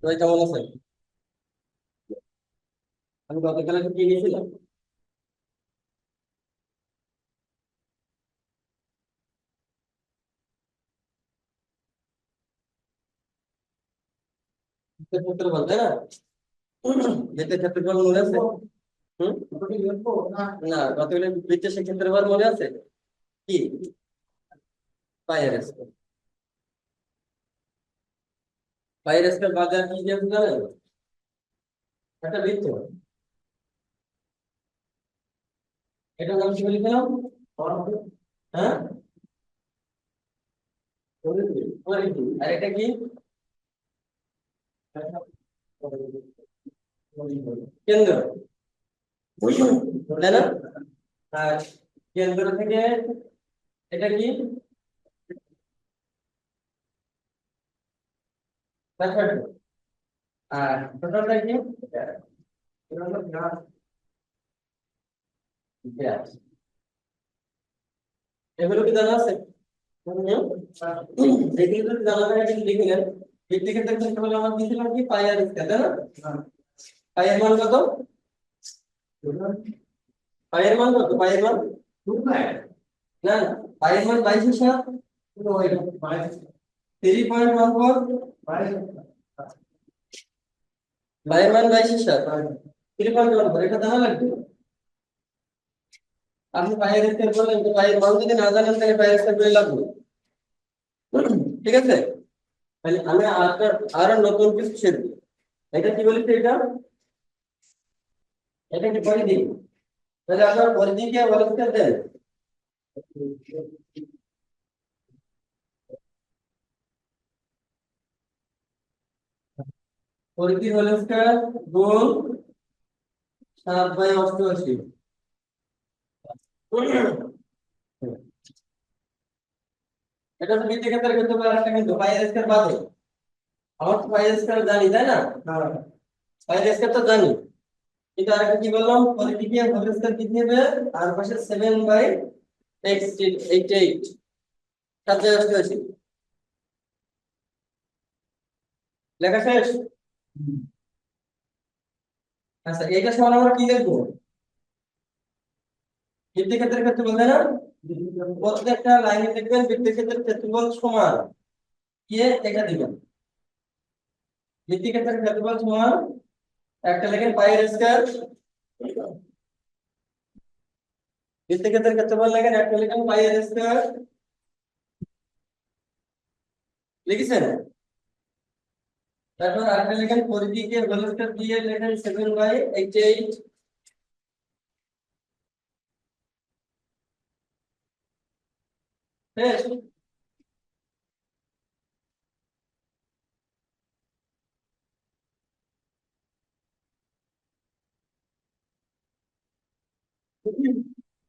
তুই কেমন আছেন? আমি গতকাল একটা কি নিয়েছিলাম? ক্ষেত্রফল, তাই না? বৃত্তের ক্ষেত্রফল মনে আছে? হুম। না, গতকাল বৃত্তের সে ক্ষেত্রফল মনে আছে কি? পাই আর স্কয়ার। পাই আর স্কয়ার বাদ আর কি দিয়ে জানেন? একটা বৃত্ত, এটা নাম কি বলেছিলাম? হ্যাঁ, পরিধি। আর এটা কি? কেন্দ্র, তাই না? আর কেন্দ্র থেকে এটা কি? ব্যাসার্ধ। আর টোটালটা কি? এটা হলো ব্যাস। এগুলো কি জানা আছে? এগুলো যদি জানা থাকে কিন্তু লিখে নেন। বৃত্তের ক্ষেত্রফল আমার দিয়েছিলাম কি? পাই আর স্কয়ার, তাই না? পাই এর মান কত? পাই এর মান কত? পাই এর মান না না, পাই এর মান 22/7। 3.14। পাই এর মান 22/7, 3.14, এটা জানা লাগবে। আপনি পাই এর স্কয়ার বললেন, তো পাই এর মান যদি না জানেন তাহলে পাই এর স্কয়ার বলে লাভ নেই। ঠিক আছে, তাহলে আমি আরো নতুন কিছু শিখবো। এটা কি বলেছে? এটা কি পরিধি? তাহলে আপনার পরিধিকে বলতে দেন। পরিধি হলো স্কয়ার গুণ 7/88। এটা তো বৃত্তের ক্ষেত্রে করতে পারে, একটা কিন্তু পাই আর স্কয়ার বাদে। আমার তো পাই আর স্কয়ার জানি, তাই না? পাই আর স্কয়ার তো জানি, কিন্তু আরেকটা কি বললাম? পরিধিকে হোল স্কয়ার দিতে হবে। আর পাশে 7/88, 7/88 লেখা শেষ। আচ্ছা, এইটা সমান আমরা কি লিখবো? বৃত্তের ক্ষেত্রে ক্ষেত্রফল, তাই না? প্রত্যেকটা লাইনে দেখবেন বৃত্তের ক্ষেত্রে ক্ষেত্রফল সমান, দিয়ে এটা দিবেন। বৃত্তের ক্ষেত্রে ক্ষেত্রফল সমান, একটা লেখেন পাই আর স্কয়ার। বৃত্তের ক্ষেত্রে ক্ষেত্রফল লেখেন, একটা লেখেন পাই আর স্কয়ার। লিখেছেন? তারপর আরেকটা লেখেন পরিধিকে হোল স্কয়ার দিয়ে লেখেন 7/88। বেশ।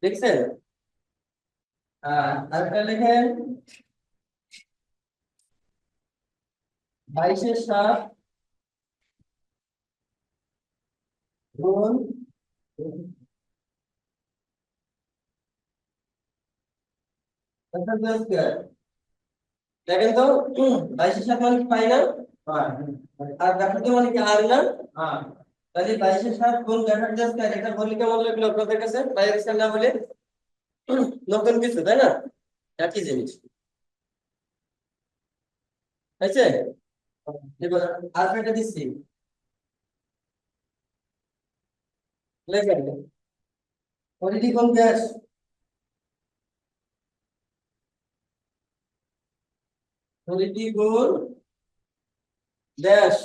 দেখছেন? আরেকটা লেখেন 22/7 গুণ 7/2 দেখেন তো। 22/7 মানে কি? পাই না? আর ব্যাসার্ধ মানে কি? আর না? তাহলে 22/7 গুণ ব্যাসার্ধ স্কয়ার, এটা বললে কেমন লাগলো আপনাদের কাছে? পাই আর স্কয়ার না বলে নতুন কিছু, তাই না? একই জিনিস হয়েছে। এবার আর একটা দিচ্ছি, লেখেন পরিধি গুণ ব্যাস। পরিধি গুণ ব্যাস।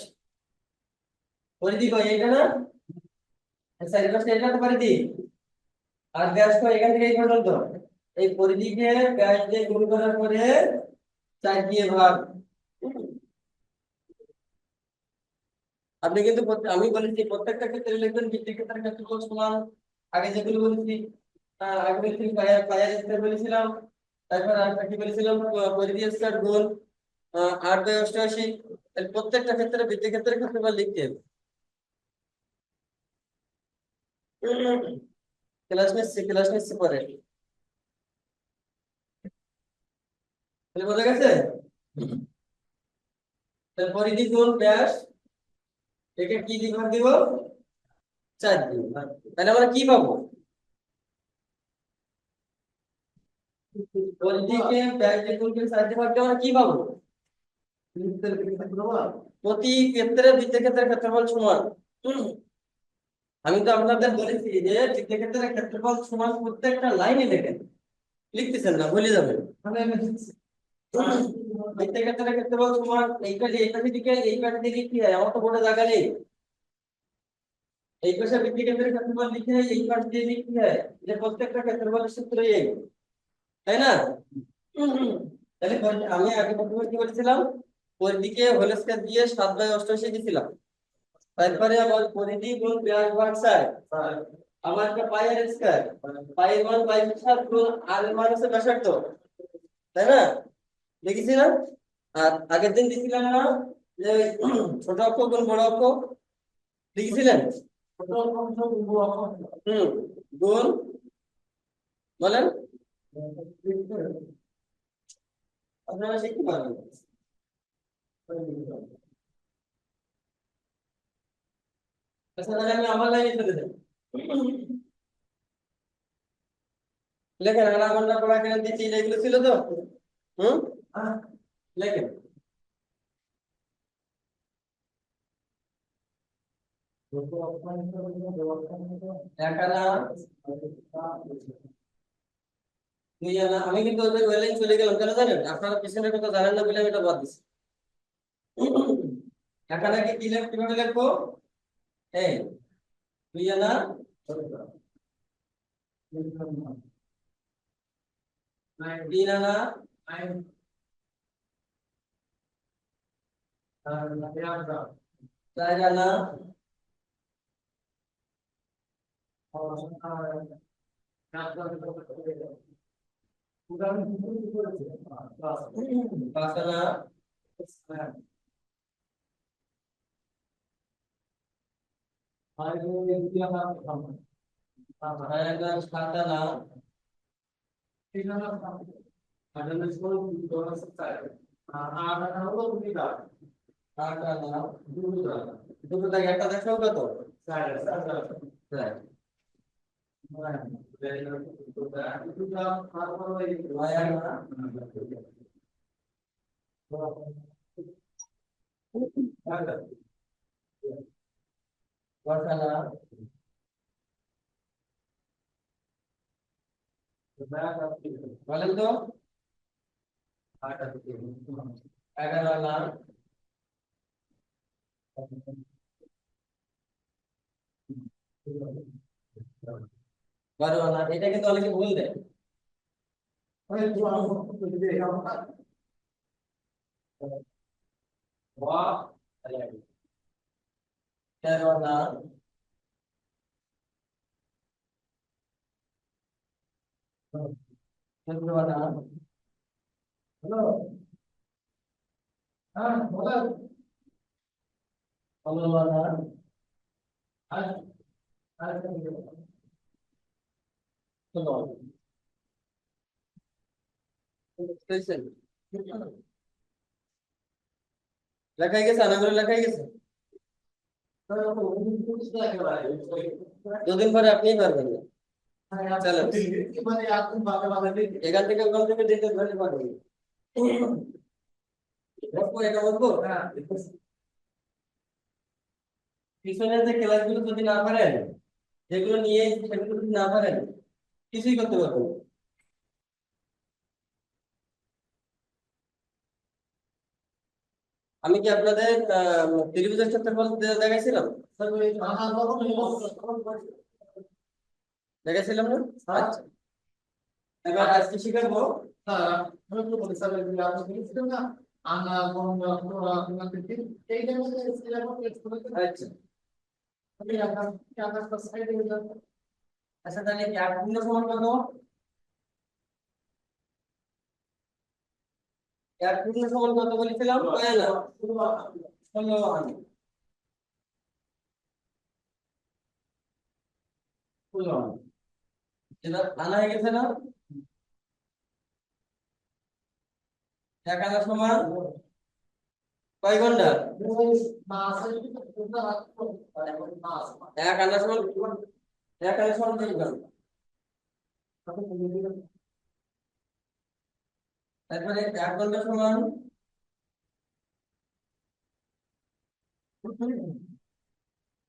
পরিধি কই? এটা না? আচ্ছা, এটা এটা তো পরিধি। আর ব্যাস কই? এখান থেকে এই পর্যন্ত। এই পরিধিকে ব্যাস দিয়ে গুণ করার পরে 4 দিয়ে ভাগ। আপনি কিন্তু আমি বলেছি প্রত্যেকটা ক্ষেত্রে লিখবেন বৃত্তের ক্ষেত্রে ক্ষেত্রফল সমান। আগে যেগুলো বলেছি, আগে বলেছি পাই আর স্কয়ার বলেছিলাম। তারপর আর কি বলেছিলাম? পরিধি স্কয়ার গুণ 8/88। প্রত্যেকটা ক্ষেত্রে বৃত্তের ক্ষেত্রে ক্ষেত্রফল লিখতে হবে। ক্লাস নিচ্ছি পরে। বোঝা গেছে? তাহলে পরিধি গুণ ব্যাস, একে কি দিয়ে ভাগ দিব? 4 দিয়ে। তাহলে আমরা কি পাবো? পরিধিকে ব্যাস দিয়ে গুণ করে 4 দিয়ে ভাগ দিয়ে আমরা কি পাবো? প্রতি ক্ষেত্রে বৃত্তক্ষেত্রের ক্ষেত্রফল সমান। আমি তো আপনাদের বলেছি যে বৃত্তক্ষেত্রের ক্ষেত্রফল সমান প্রত্যেকটা লাইনে দেখেন, লিখতেছেন না, ভুলে যাবেন। বৃত্তক্ষেত্রের ক্ষেত্রফল সমান এই পাশে দিকে এই পাশে দিকে কি হয়? আমার তো বোর্ডে জায়গা নেই। এই পাশে বৃত্তক্ষেত্রের ক্ষেত্রফল লিখে এই পাশে দিয়ে কি হয়? যে প্রত্যেকটা ক্ষেত্রফলের সূত্র এই, তাই না? তাহলে আমি আগে প্রথমে কি বলেছিলাম? পরিধিকে হোল স্কয়ার দিয়ে 7/88 দিয়েছিলাম। তারপরে আবার পরিধি গুণ ব্যাস ভাগ 4, আমার একটা পাই আর স্কয়ার, পাই এর মান পাই 7 গুণ আর এর মান হচ্ছে ব্যাসার্ধ, তাই না? লিখেছি না? আর আগের দিন দিছিলাম না যে ছোট অক্ষ গুণ বড় অক্ষ, লিখেছিলেন? গুণ, বলেন, আপনারা শিখতে পারবেন। আচ্ছা, তাহলে আমি আমার লাইনে চলে যাই। লেখেন, আনাগোনা পড়া কেন দিচ্ছি, এগুলো ছিল তো। হুম, লেখেন। এক আনা, দুই আনা। আমি কিন্তু ওই লাইন চলে গেলাম কেন জানেন? আপনারা পিছনের কথা জানেন না বলে আমি এটা বাদ দিচ্ছি। এক আনাকে কিভাবে লিখবো? এই দুই আনা, তিন আনা, চার আনা, পাঁচ আনা, ছয় আনা, সাত আনা, আট আনা, দুটো থেকে একটা দেখো কত? চার। নয় আনা, দশ আনা, বলেন তো? 11 আনা, 12 আনা। এটা কিন্তু অনেকে ভুল দেয়। বাহ, 13 আনা, 14 আনা, 15 আনা, 16 আনা। বুঝতেছেন? লেখাই গেছে, আনাগুলো লেখাই গেছে। দুদিন পরে আপনি পারবেন না। চলো, এখান থেকে ওখান থেকে দিতে ধরে পারবেন। বলবো, এটা বলবো। পিছনের যে ক্লাসগুলো যদি না পারেন, যেগুলো নিয়ে সেগুলো যদি না পারেন, কিছুই করতে পারবেন না। আমি কি আপনাদের ত্রিভুজের ক্ষেত্রফল দেখাইছিলাম? দেখাইছিলাম না? আচ্ছা, এবার আজকে শিখাবো। আচ্ছা, আচ্ছা, তাহলে কি 8 পূর্ণ সমান কত? 8 পূর্ণ সমান কত বলেছিলাম? কয় আনা? 16 আনা। 16 আনা। এটা আনা হয়ে গেছে না? এক আনা সমান কয় ঘন্টা? এক আনা সমান 3 ঘন্টা। তারপরে 1 ঘন্টা সমান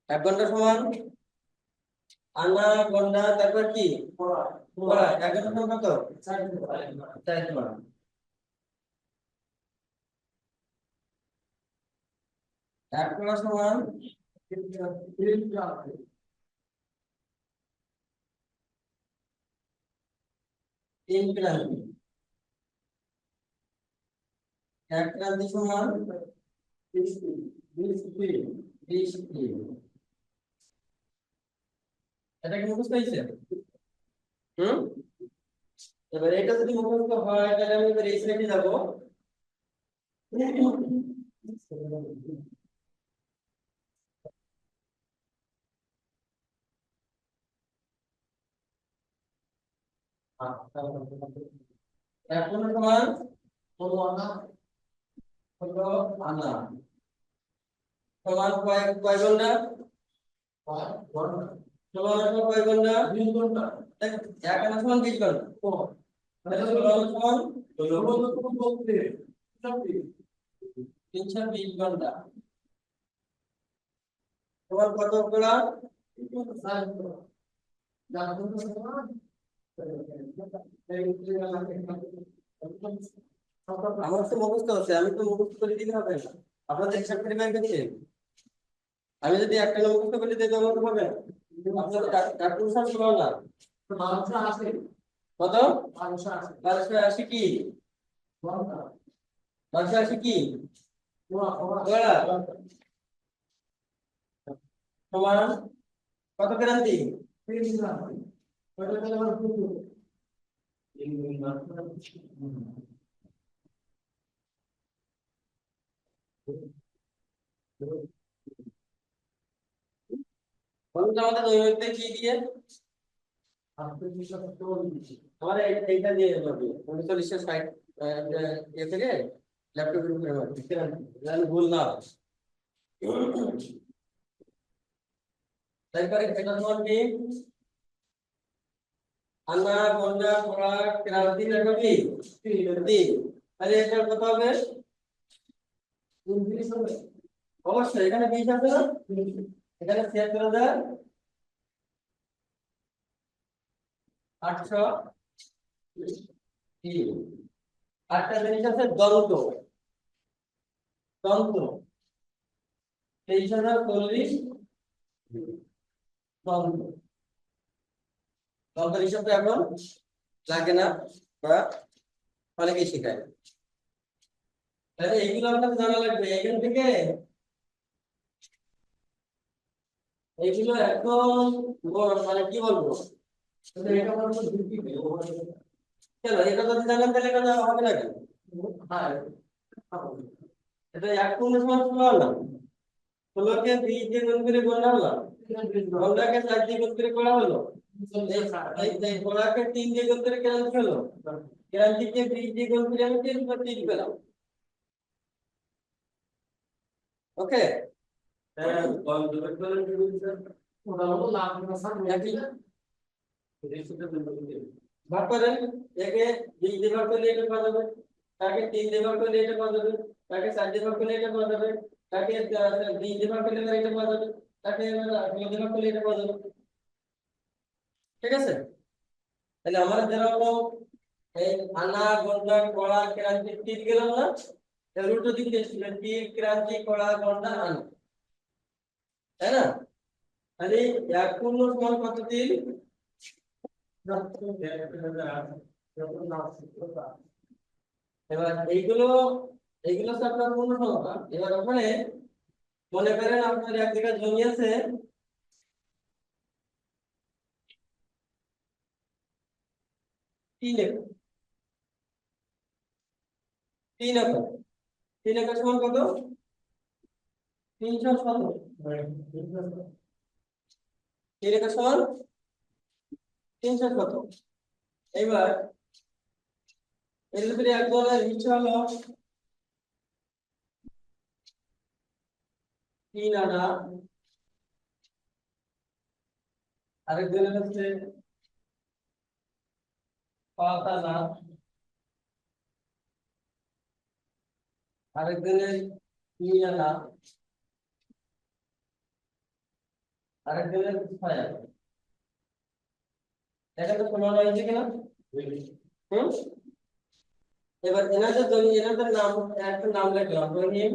1 ঘন্টা সমান আনা ঘন্টা, তারপর কি পড়া। 1 ঘন্টা সমান কত? 4 ঘন্টা। 1 ঘন্টা সমান 3 ক্রান্তি। 1 ক্রান্তি সমান 20 দিন। এটা কি মুখস্থ হয়েছে? হুম। এবার এটা যদি মুখস্থ হয় তাহলে আমি এবার এই সাইডে যাব। এখন সমান 16 আনা সমান কয় ঘন্টা? 16 আনা সমান কয় ঘন্টা? 20 ঘন্টা। 1 আনা সমান 20 ঘন্টা। তাহলে 16 আনা সমান 320 ঘন্টা। তোমার কত করা? আমার তো মুখস্থ আছে, আমি তো মুখস্থ করে দিতে হবে না। আপনাদের হিসাব করে বের করছে। আমি যদি একটা মুখস্থ করে দিতে আমার তো হবে না। আপনাদের ক্যালকুলেশন শোনাও না। কত? 580 কি? 580 কি? সমান কত ক্রান্তি? বলুন তো আমাদের দৈর্ঘ্য কি দিয়ে? আমার এইটা দিয়ে হবে 3960 এ থেকে ল্যাপটপের উপরে হবে, জানি ভুল না। তারপরে এটা সমান কি? আনা ঘন্টা পড়া ক্রান্তি দেখো কি 3। তাহলে এটা কত হবে? 29 হবে। অবশ্যই এখানে 20 আছে না? এখানে 76,803। আরেকটা জিনিস আছে দন্ত। দন্ত 23,040 দন্ত। দন্তের হিসাবটা এখন লাগে না, বা অনেকেই শেখায়। তাহলে এইগুলো আপনাকে জানা লাগবে। এখান থেকে এইগুলো একদম মানে কি বলবো, চলো এটা যদি জানেন তাহলে এটা হবে নাকি? এটা 1 পূর্ণ সমান 16 না? 16কে 20 দিয়ে গুণ করে গণনা হলো, গণনাকে 4 দিয়ে গুণ করে করা হলো, এই গণনাকে 3 দিয়ে গুণ করে ক্রান্তি হলো, ক্রান্তিকে 20 দিয়ে গুণ করে আমি 3 পেলাম। ওকে, ভাগ করেন। একে 20 দিয়ে ভাগ করলে এটা পাওয়া যাবে, তাকে 3 দিয়ে ভাগ করলে এটা পাওয়া যাবে, তাকে 4 দিয়ে ভাগ করলে এটা পাওয়া যাবে, তাকে 20 দিয়ে ভাগ করলে এটা পাওয়া যাবে, তাকে 16 দিয়ে ভাগ করলে এটা পাওয়া যাবে। ঠিক আছে, তাহলে আমরা যেরকম এই আনা ঘন্টা কড়া ক্রান্তি তীর গেলাম না, এর উল্টো দিক দিয়ে তীর ক্রান্তি কড়া ঘন্টা আনা, তাই না? তাহলে 1 পূর্ণ সমান কত তীর? এবার এইগুলো এইগুলো হচ্ছে আপনার পূর্ণ সংখ্যা। এবার ওখানে মনে করেন আপনার এক জায়গায় জমি আছে 3 একর। 3 একর, 3 একর সমান কত? 317। 3 একর সমান 317। এবার এর একজনের ইচ্ছা হলো 3 আনা, আরেকজনের হচ্ছে 5 আনা, আরেকজনের 2 আনা, আরেকজনের 6 আনা। এটা তো সমান হয়েছে কিনা? হুম। এবার এনাদের নাম, একটা নাম লিখলাম, রহিম,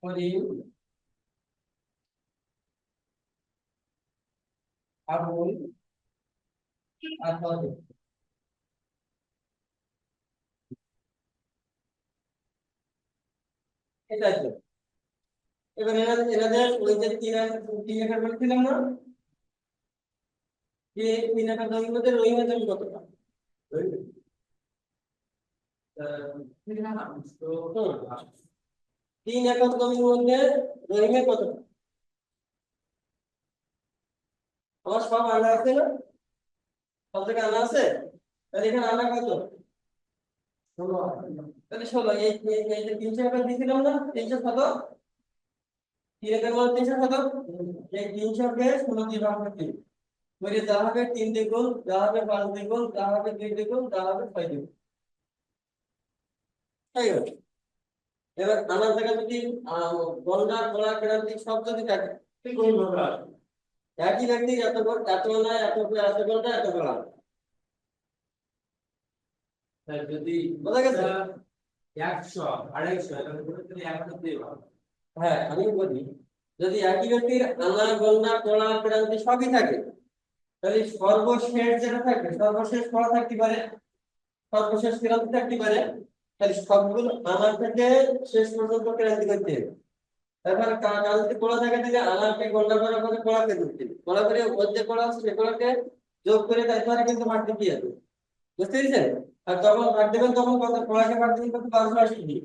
করিম, আবুল আর ফজল। এটাই তো। এবার এনাদের ওই যে 3 একর বলছিলাম না, যে 3 একর জমির মধ্যে রহিমের জমি কতটা? হুম। 3 একর জমির মধ্যে রহিমের কতটা? আমার সব আনা আছে না? সব থেকে আনা আছে। তাহলে এখানে আনা কত? 16 আনা। তাহলে 16, এই যে 300 একর দিয়েছিলাম না, 300 শতক, 3 একর মানে 300 শতক। এই 300 কে 16 দিয়ে ভাগ করতে হবে। মানে যা হবে 3 দ্বিগুণ, যা হবে 5 দ্বিগুণ, যা হবে 2 দ্বিগুণ, যা হবে 6 দ্বিগুণ। তাই না? এবার আনার জায়গা যদি গণনা করা ক্রান্তি সব যদি থাকে, ঠিক ওইভাবে আসবে। একই ব্যক্তি এত এত আনা, এত এত ঘন্টা, এত বেলা। যদি বোঝা গেছে? 100 250 তাহলে পুরো 100 দিয়ে ভাগ। হ্যাঁ, আমি বলি, যদি একই ব্যক্তির আনা গণনা করা ক্রান্তি সবই থাকে, তাহলে সর্বশেষ যেটা থাকবে, সর্বশেষ করা থাকতে পারে, সর্বশেষ ক্রান্তি থাকতে পারে। তাহলে সবগুলো আনা থেকে শেষ পর্যন্ত ক্রান্তি করতে হবে। তারপর কালকে পড়া থাকে থেকে আনাকে গণনা করার পরে পড়াকে দিতে হবে। পড়া করে মধ্যে পড়া আছে সেগুলোকে যোগ করে তারপরে কিন্তু ভাগ দিতে হবে। বুঝতে পেরেছেন? আর যখন ভাগ দেবেন তখন কত পড়াকে ভাগ দিবেন, কত 580 দিয়ে।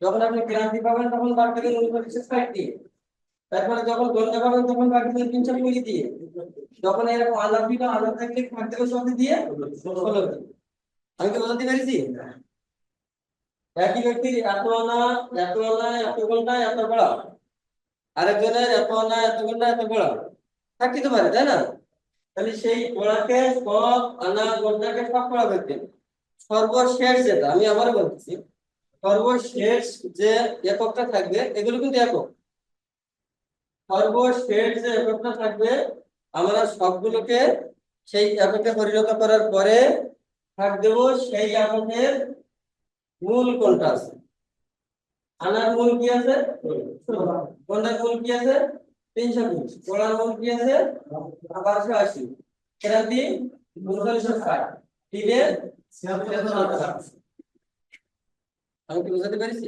যখন আপনি ক্রান্তি পাবেন তখন ভাগ দেবেন 49 দিয়ে। তারপরে যখন গণনা পাবেন তখন ভাগ দেবেন 320 দিয়ে। যখন এরকম আলাদা আলাদা থাকলে ভাগ দেবেন সব দিয়ে 16 দিয়ে। আমি কি বলতে পেরেছি? একই ব্যক্তির এত আনা, এত আনা, এত ঘন্টা, এত বেলা, আরেকজনের এত আনা, এত ঘন্টা, এত বেলা থাকতে পারে, তাই না? তাহলে সেই পড়াকে সব আনা ঘন্টাকে সব পড়া করতে হবে। সর্বশেষ যেটা আমি আবারও বলতেছি, সর্বশেষ যে এককটা থাকবে এগুলো কিন্তু একক। সর্বশেষ যে এককটা থাকবে আমরা সবগুলোকে সেই এককে পরিণত করার পরে ভাগ দেব সেই এককের মূল কোনটা আছে। আনার মূল কি আছে? কোনটার মূল কি আছে? 320। কোড়ার মূল কি আছে? 580। ক্রান্তি 3960। দিলে 76। আমি কি বুঝাতে পেরেছি?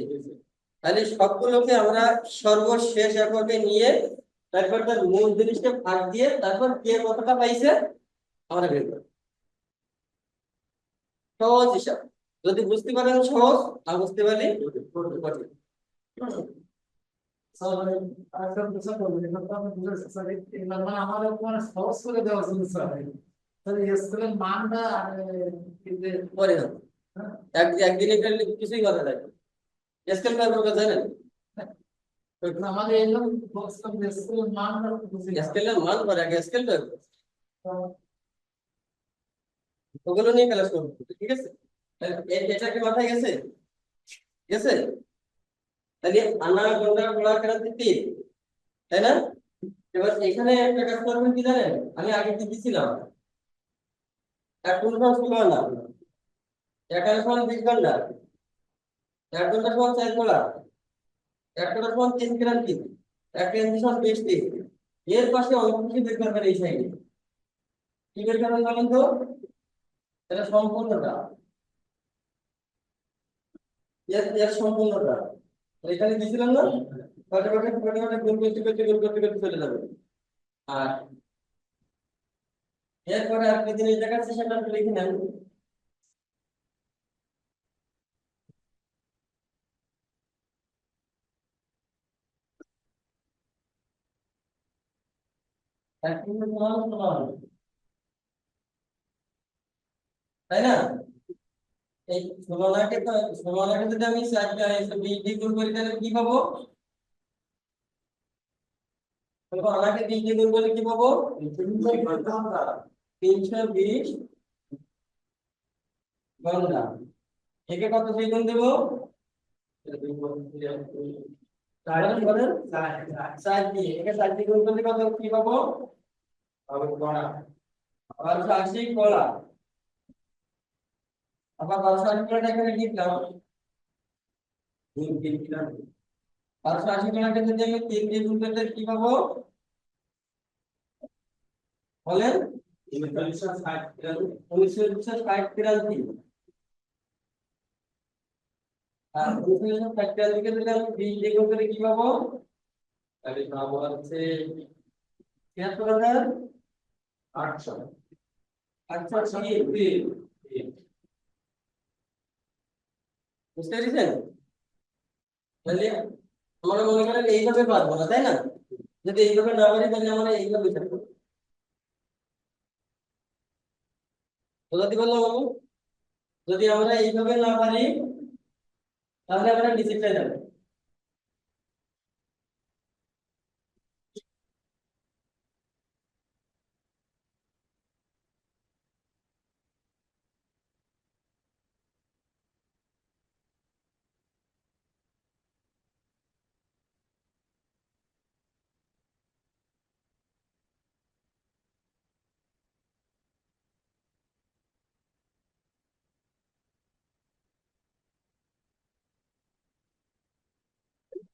তাহলে সবগুলোকে আমরা সর্বশেষ এককে নিয়ে তারপর তার মূল জিনিসটা ভাগ দিয়ে তারপর কে কতটা পাইছে আমরা বের করব। সহজ হিসাব। যদি বুঝতে পারেন সহজ, না বুঝতে পারলে কঠিন। আমাদের মানে সহজ করে দেওয়ার জন্য স্যার তাহলে স্কুলের মানটা পরে হবে। একদিনে করলে কিছুই করা যায় না। স্কেল করবো জানেন? আমাদের এরকম বলছিলাম যে স্কুলের মানটা বুঝি না। স্কেলের মান করে আগে স্কেল করবো, ওগুলো নিয়ে ক্লাস করবো, ঠিক আছে? এটা কি মাথায় গেছে? গেছে? তাহলে আনা গোনা গোলা ক্রান্তি 3, তাই না? এবার এখানে একটা কাজ করবেন কি জানেন, আমি আগে কি দিছিলাম, এক ঘন্টা ছিল না, এখানে সমান 20 ঘন্টা, 1 ঘন্টা সমান 4 ঘন্টা, 1 ঘন্টা সমান 3 ক্রান্তি, 1 ক্রান্তি সমান 20 দিন। এর পাশে অল্প কিছু বের করবেন এই সাইডে। কি বের করবেন বলেন তো? এটা সম্পূর্ণটা, এর সম্পূর্ণটা এখানে দিছিলাম না, ফটাফট গুণ করতে চলে যাবে। আর এরপরে আপনি জিনিস দেখাচ্ছি সেটা আপনি লিখে নেন। এক মিনিট সমান সমান তাই না? এই 16 লাখে 16 লাখে যদি আমি 20 দিয়ে গুণ করি তাহলে কি পাবো? 16 লাখে 20 দিয়ে গুণ করলে কি পাবো? 320 ঘন্টা। একে কত দিয়ে গুণ দেবো? বলেন 4 দিয়ে। একে 4 দিয়ে গুণ করলে কত কি পাবো? 1280 কলা। আবার 1280 কলাটা এখানে লিখলাম। 1280 কলাকে যদি আমি 3 দিয়ে গুণ করতে কি পাবো বলেন? 1960 আর 1960 কে যদি আমি 20 দিয়ে গুণ করে কি পাবো? তাহলে পাবো হচ্ছে 73,800। আচ্ছা ঠিক বুঝতে পেরেছেন? তাহলে আমরা মনে করেন এইভাবে পারবো না, তাই না? যদি এইভাবে না পারি তাহলে আমরা এইভাবে থাকবো। বুঝতে পারলাম বাবু? যদি আমরা এইভাবে না পারি তাহলে আমরা নিচেটা যাবো।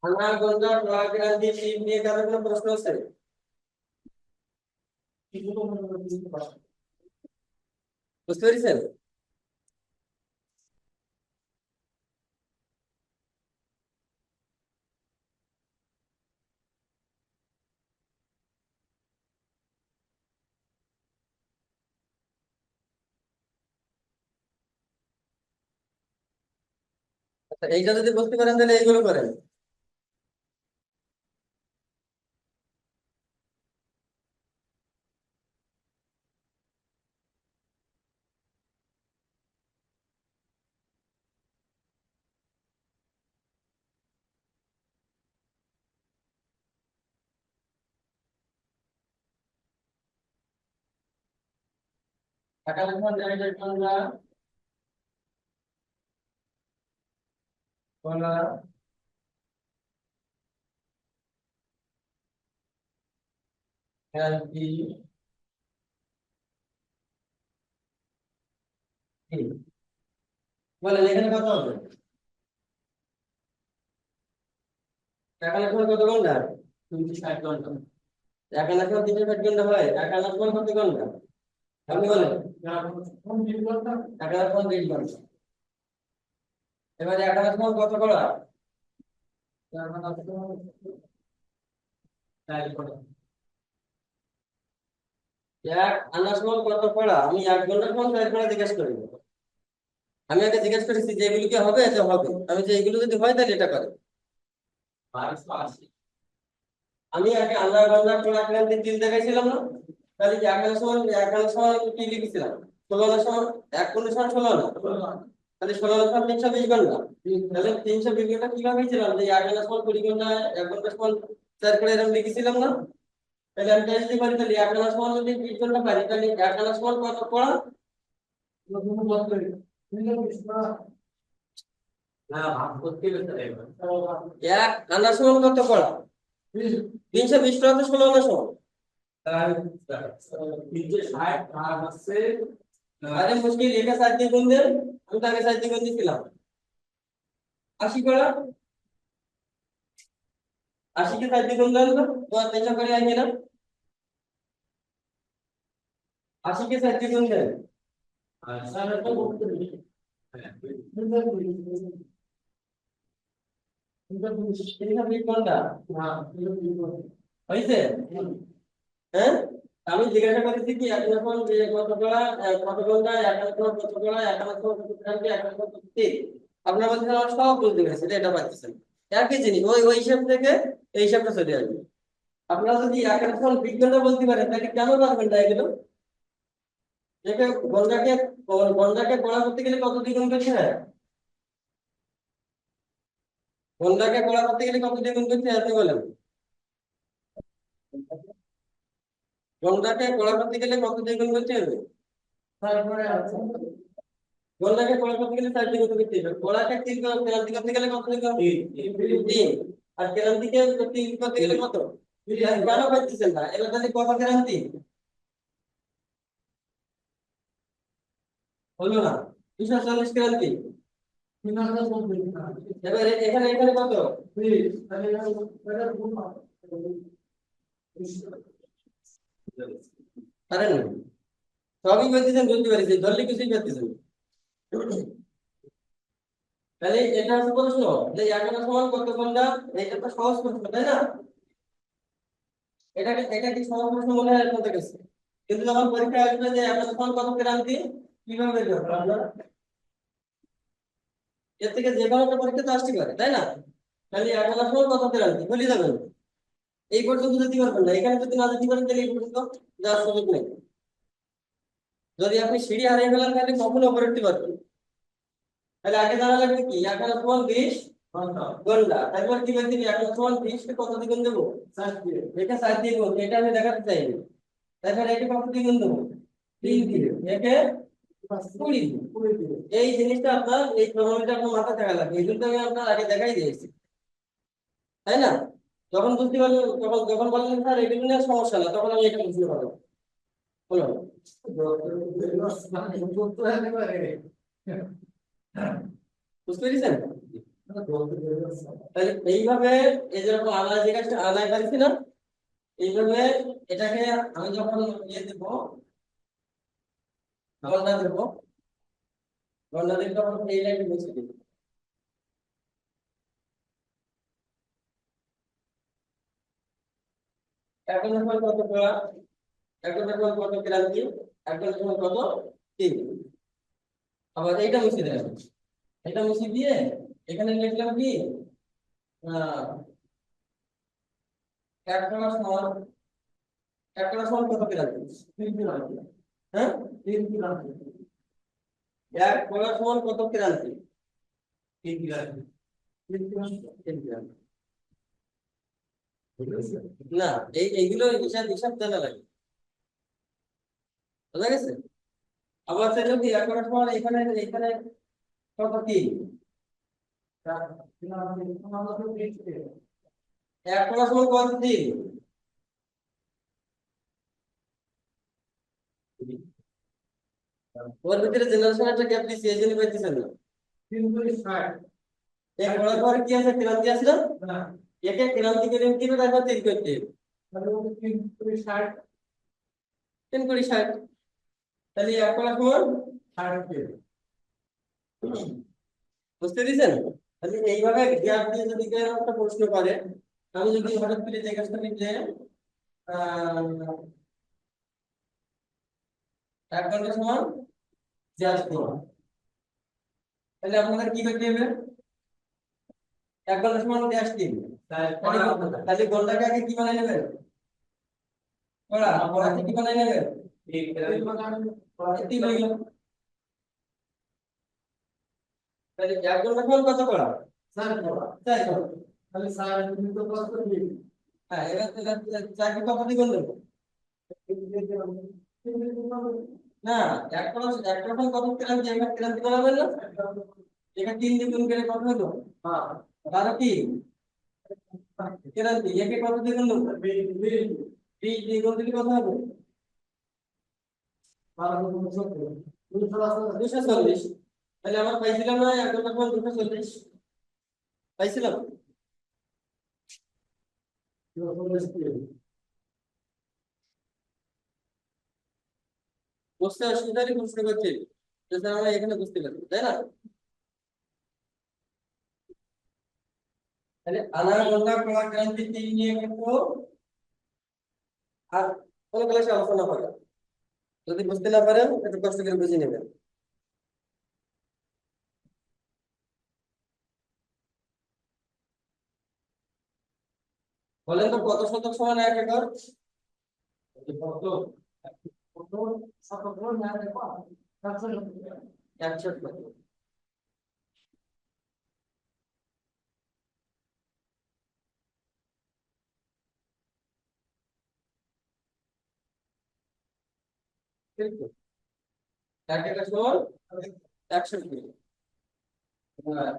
আনা গন্ডা প্রাগ্রান্তি শিব নিয়ে কারো কোনো প্রশ্ন আছে? বুঝতে পেরেছেন? আচ্ছা এইটা যদি বুঝতে পারেন তাহলে এইগুলো করেন। টাকা লিখুন জেনারেট করলা কলা হেলথি বলেন এখানে কত হবে? টাকা লিখুন কত ঘন্টা? 360 ঘন্টা। টাকা লিখুন 360 ঘন্টা হয়? টাকা লিখুন কত ঘন্টা? আপনি বলেন। টাকা লিখুন 20 ঘন্টা। এবারে টাকা লিখুন কত করা? এক আনার সময় কত পড়া? আমি 1 ঘন্টার সময় 4 পড়া জিজ্ঞেস করি। আমি আগে জিজ্ঞেস করেছি যে এগুলো কি হবে? এটা হবে। আমি যে এগুলো যদি হয় তাহলে এটা করে। আমি আগে আন্ডার বান্ডার পড়া ক্লান্তি 3 দেখাইছিলাম না? তাহলে কি একান্ন সময় কি লিখেছিলাম? 16 1 সময় 16 না? তাহলে 16 320 ঘন্টা। তাহলে 320 ঘন্টা কিভাবে লিখেছিলাম? যে 1 সময় 20 ঘন্টা 1 ঘন্টা 4 করে এরকম লিখেছিলাম না? তাহলে আমি যদি পারি তাহলে 1 সময় যদি 20 ঘন্টা পারি তাহলে 1 সময় কত পড়া? এক আনার সময় কত পড়া? 320 পড়া তো 16 আরে মুশকিল এটা 7 দিয়ে গুণ দেন। আমি তো আগে 7 দিয়ে গুণ দিছিলাম। 80 করা 80 কে 7 দিয়ে গুণ দেন তো তোমার 300 করে আসবে না? 80 কে 7 দিয়ে গুণ দেন। তিনশো বিশ ঘন্টা হয়েছে? হ্যাঁ আমি জিজ্ঞাসা করেছি কি এখন এখন যে কত করা কত ঘন্টা একান্ন কত করা একান্ন কত ঘন্টা একান্ন কত ঠিক আপনার বলছেন আমার সব বুঝতে পেরেছি এটা পাচ্ছেন একই জিনিস ওই ওই হিসাব থেকে এই হিসাবটা চলে আসবে। আপনারা যদি একান্ন বিজ্ঞানটা বলতে পারেন তাহলে কেন পারবেন না এগুলো? একে গন্ডাকে গন্ডাকে কড়া করতে গেলে কত দ্বিগুণ করতে হয়? গন্ডাকে কড়া করতে গেলে কত দ্বিগুণ করতে হয় আপনি বলেন? গন্ডাকে কড়া করতে গেলে কত দ্বিগুণ করতে হবে? তারপরে আছে গন্ডাকে কড়া করতে গেলে 4 দ্বিগুণ করতে হবে। কড়াকে 3 ক্রান্তি করতে গেলে কত দ্বিগুণ? 3। আর ক্রান্তিকে 3 করতে গেলে কত? কেন পাচ্ছেন না? এবার তাহলে কত ক্রান্তি হলো না? 240 ক্রান্তি। 3,000 এবার এখানে এখানে কত? পারেন না? সবই বলতেছেন, বলতে পারছি, ধরলে কিছুই পারতেছেন না। তাহলে এটা হচ্ছে প্রশ্ন যে 11 সমান কত ঘন্টা? এটা তো সহজ প্রশ্ন, তাই না? এটা কি সহজ প্রশ্ন মনে হয় আপনাদের কাছে? কিন্তু যখন পরীক্ষা আসবে যে 11 সমান কত ক্রান্তি, কিভাবে বের করবো আমরা? এর থেকে যে কোনো একটা পরীক্ষা তো আসতে পারে, তাই না? তাহলে 11 সমান কত ক্রান্তি বলে যাবেন। এই পর্যন্ত যদি পারবেন না, এখানে যদি না দিতে পারেন তাহলে এই পর্যন্ত যাওয়ার সুযোগ নেই। যদি আপনি সিঁড়ি হারিয়ে ফেলেন তাহলে কখনো উপরে উঠতে পারবেন না। তাহলে আগে জানা লাগবে কি 11 সমান 20 ঘন্টা। তারপর কি বলছি 11 সমান 20 কে কত দ্বিগুণ দেবো? 4 দিয়ে। এটা 4 দিয়ে গুণ, এটা আমি দেখাতে চাইনি। তারপর একে কত দ্বিগুণ দেবো? 3 দিয়ে। একে 20 দিয়ে। এই জিনিসটা আপনার এই প্রবলেমটা আপনার মাথায় থাকা লাগবে। এই জন্য আমি আপনার আগে দেখাই দিয়েছি, তাই না? যখন বুঝতে পারলেন, যখন যখন বললেন স্যার এগুলো নিয়ে সমস্যা না, তখন আমি এটা বুঝতে পারলাম। বলো, বুঝতে পেরেছেন? তাহলে এইভাবে, এই যেরকম আনায় যে কাজটা আনায় পারছি না, এইভাবে এটাকে আমি যখন ইয়ে দেবো, গণনা দেবো, গণনা দিলে তখন এই লাইনটা মুছে দিবো। এখন যখন কত করা, এখন যখন কত ক্রান্তি, এখন যখন কত 3। আবার এইটা মুছে দিলাম, এটা মুছে দিয়ে এখানে লিখলাম কি আহ 1 সমান 1 সমান কত ক্রান্তি? 3 ক্রান্তি। হ্যাঁ, 3 ক্রান্তি। 1 সমান কত ক্রান্তি? 3 ক্রান্তি। 3 ক্রান্তি। 3 ক্রান্তি। না, এইগুলো হিসাব হিসাব জানা লাগে, বুঝা গেছে? আবার সেটা কি 1 সমান এখানে এখানে কত 3? 1 সমান কত 3? ওর ভিতরে জেনারেশন একটা গ্যাপ দিয়েছি, এই জন্য পাইতেছেন না। 3/60 এক বড় পর কি আছে, ক্রান্তি আছে না? না, একে ক্রান্তি করে দিবে, তারপর 3 করতে হবে। তাহলে 3/60, 3/60। তাহলে 1 সমান 60। বুঝতে দিয়েছেন? তাহলে এইভাবে গ্যাপ দিয়ে যদি কেউ একটা প্রশ্ন করে, আমি যদি হঠাৎ করে জিজ্ঞেস করি যে আহ 1 ঘন্টা সমান 40 ঘন্টা, তাহলে আপনাদের কি করতে হবে? 1 ঘন্টা সমান 40। তাহলে ঘন্টাকে আগে কি বানাই নেবেন? পড়া পড়াতে কি বানাই নেবেন? তিন হয়ে গেল। তাহলে 1 ঘন্টা সমান কত পড়া? 4 পড়া। 4 পড়া। তাহলে 4 গুণিত কত দিন? হ্যাঁ, এবার 4 কে কত দিয়ে গুণ দেবো? না, একটা সমান কত ক্রান্তি, একটা ক্রান্তি বানাবেন না? এটা 3 দিয়ে গুণ করে কত হলো? হ্যাঁ, তাহলে কি ক্রান্তি একে কত দিয়ে গুণ দেবো? 20 দিয়ে গুণ দিলে কত হবে? 240। তাহলে আমার পাইছিলাম না 1 ঘন্টা সমান 240? পাইছিলাম। বুঝতে অসুবিধা হলে প্রশ্ন করছি, যেটা আমরা এখানে বুঝতে পারি, তাই না? তাহলে আনা ঘন্টা কড়া ক্রান্তি 3 নিয়ে কিন্তু আর কোন ক্লাসে আলোচনা হবে। যদি বুঝতে না পারেন একটু কষ্ট করে বুঝে নেবেন। বলেন তো কত শতক সমান 1 একর? কত? 61। ঠিক তো? 1 সমান 61। হ্যাঁ,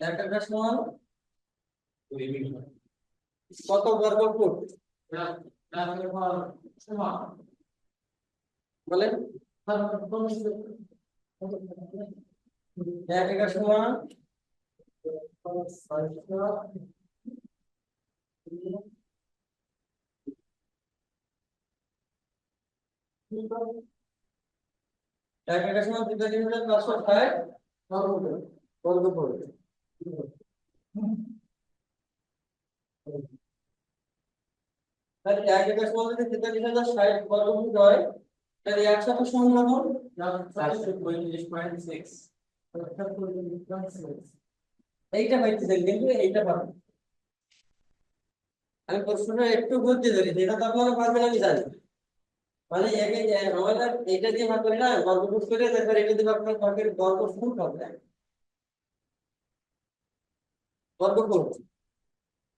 1 সমান কত বর্গ ফুট বলেন? 1 সমান 43,560 বর্গ ফুট। তাহলে 1 সমান যদি 43,060 বর্গ ফুট হয়, তাহলে 1 সমান কত? 445.6। এইটা পাইতেছেন কিন্তু এইটা পাবেন। আমি প্রশ্নটা একটু বুঝতে ধরেছি, এটা তো আপনারা পারবেন আমি জানি। মানে আমাদের এইটা দিয়ে ভাগ করি না বর্গ ফুট করে, তারপর এটা দিয়ে ভাগ করে বর্গের বর্গ ফুট হবে, বর্গ ফুট।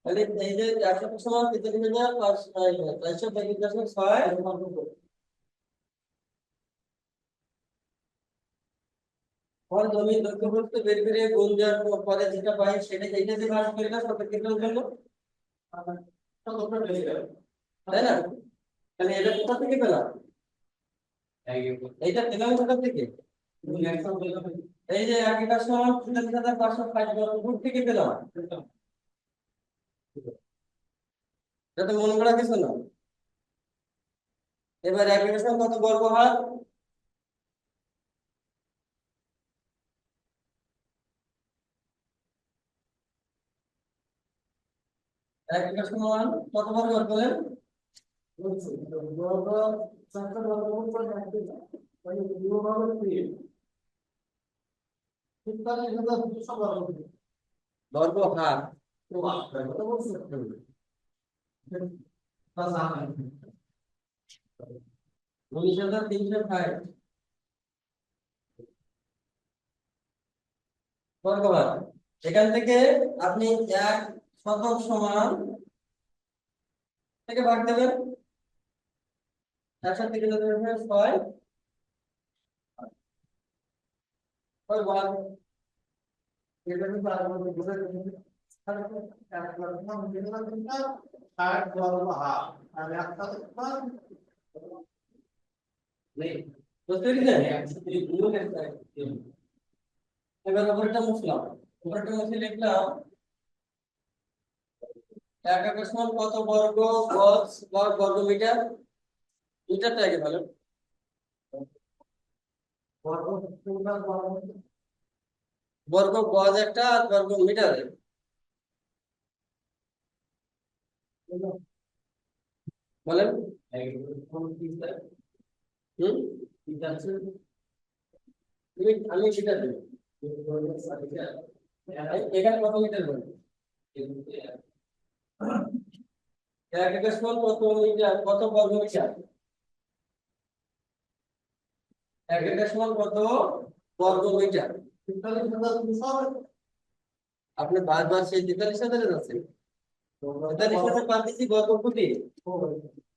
তাহলে এই যে 100 সমান 43,435.6 বর্গ ফুট। और জমির দৈর্ঘ্য প্রস্থ বের করে গুণ দেওয়ার পরে যেটা পাই সেটা এইটা দিয়ে ভাগ করি না শতকরা জন্য, তাই না? তাহলে এটা কোথা থেকে পেলাম? এইটা পেলাম কোথা থেকে? এই যে 1 সমান 43,560 বর্গ ফুট থেকে পেলাম। এটা তো মনে করা কিছু না। এবার 1 সমান কত বর্গ হাত? 1 সমান কত বর্গ হাত বলেন? বর্গ হাত। 19,360 বর্গ হাত। এখান থেকে আপনি 1 শতক সমান থেকে ভাগ দেবেন। 100 থেকে যদি 6 ভাগ, এটা কিন্তু আর আমাদের বুঝে গেছে। বুঝতে পেরেছেন? এবার উপরটা মুছলাম, উপরটা মুছে লিখলাম 1 সমান কত বর্গ গজ বা বর্গ মিটার। মিটারটা আগে ভালো, বর্গ গজ একটা আর বর্গ মিটার বলেন। হুম, আমি মিটার দেব। এখানে কত মিটার বলবো? 1 সমান কত মিটার, কত বর্গ মিটার? 1 সমান কত বর্গ মিটার? আপনি বারবার সেই 43,000 আছেন। 43,000 বাদ দিচ্ছি বর্গ ফুটে,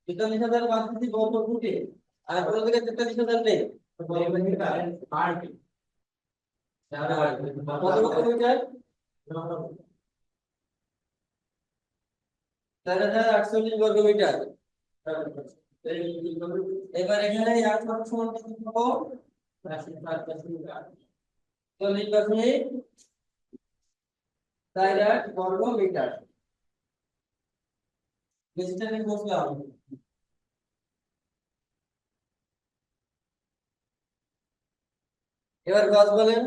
43,000 বাদ দিচ্ছি বর্গ ফুটে, আর কোনো জায়গায় 43,000 নেই। কত বর্গ মিটার? 4,048 বর্গ মিটার। এবার এখানে 1 সমান কত পাবো? 40.48 বর্গ মিটার। বেশিটা নিয়ে বসলাম। এবার গজ বলেন।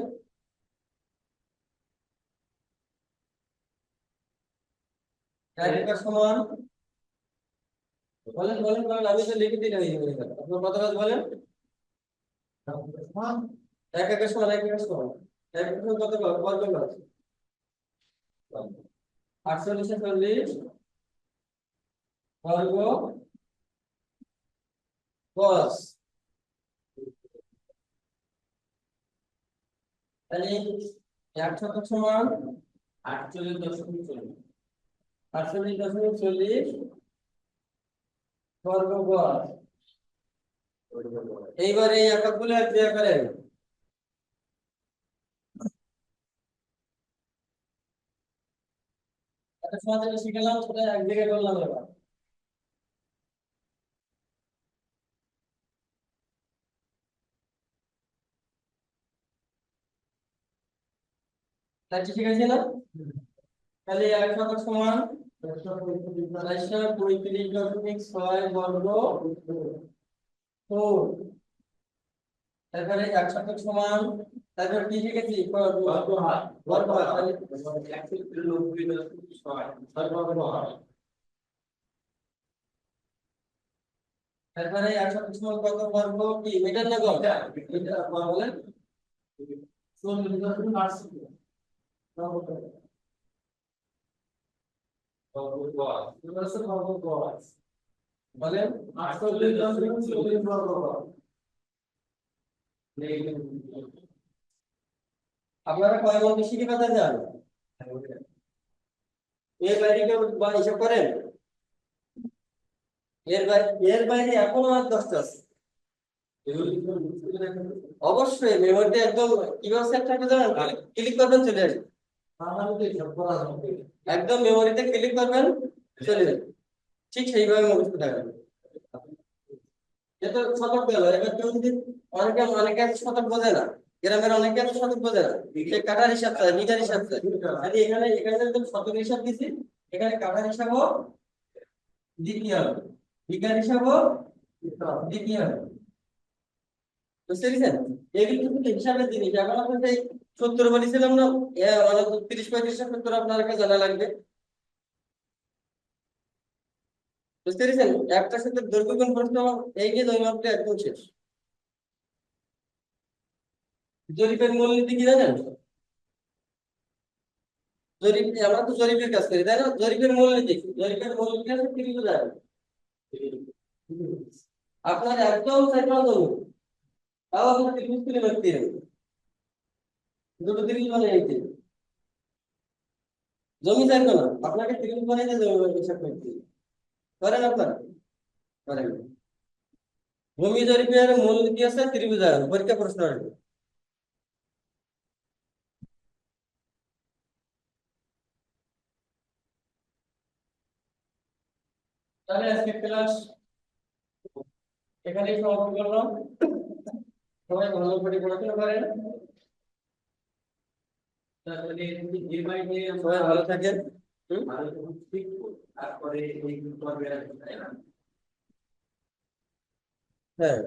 1 সমান বলেন বলেন বলেন, আমি তো লিখে দিলাম এই করে। আপনার কত গজ বলেন? 1 সমান 1 সমান 1 সমান কত গজ বর্গ গজ? 48 বর্গ cos তাহলে 1 সমান 48.40 48.40 বর্গ গড়। এইবারে এই এককগুলো এক দিয়ে করেন। একটা সময় যেটা শিখলাম সেটা এক জায়গায় করলাম এবার। তাই ঠিক আছে না? তাহলে 1 সমান 435.6 বর্গ 4। তারপরে 1 সমান, তারপর কি শিখেছি? বর্গ হার। তাহলে তারপরে 1 সমান কত বর্গ কি মিটার না গজ? মিটার বলেন। বলেন 48.40 বর্গ। আপনারা কয় ঘন্টা শিখে কথা যান? এর বাইরে কেউ হিসাব করেন? এর বাইরে এখনো আর 10টা আছে। অবশ্যই মেমোরিতে একদম কিভাবে সেট থাকবে জানেন? ক্লিক করবেন চলে আসবে। একদম মেমোরিতে ক্লিক করবেন চলে যাবে। ঠিক সেইভাবে মুখস্থ থাকবে। এটা শতক গেল। এবার কেউ যদি অনেকে শতক বোঝে না, গ্রামের অনেকে শতক বোঝে না, সে কাটার হিসাব চায়, মিটার হিসাব চায়। তাহলে এখানে একদম শতক হিসাব দিছি, এখানে কাটার হিসাবও দিতে হবে, বিঘার হিসাবও দিতে হবে। বুঝতে পেরেছেন? এগুলো কিন্তু হিসাবের জিনিস। এখন আপনার সেই সূত্র বলেছিলাম না, মানে 30-35 সূত্র আপনার কাছে জানা লাগবে। বুঝতে পেরেছেন? একটা সূত্রের দৈর্ঘ্য গুণ প্রশ্ন এই যে দুই মাপটা একদম শেষ। জরিপের মূলনীতি কি জানেন? জরিপ, আমরা তো জরিপের কাজ করি তাই না? জরিপের মূলনীতি কি? জরিপের মূলনীতি হচ্ছে ত্রিভুজ। আপনার একদম সাইকেল জমি, তাও আপনার ত্রিভুজ তুলে রাখতে হবে। দুটো ত্রিভুজ বানিয়ে নিতে হবে। জমি চাইতো না, আপনাকে ত্রিভুজ বানিয়ে জমি হিসাব করতে হবে। করেন আপনারা? করেন। ভূমি জরিপের মূলনীতি আছে ত্রিভুজায়ন। পরীক্ষা প্রশ্ন আসবে। তাহলে আজকে ক্লাস এখানেই সমাপ্ত করলাম। সবাই ভালো করে পড়াশোনা করেন। সবাই ভালো থাকেন। তারপরে হ্যাঁ।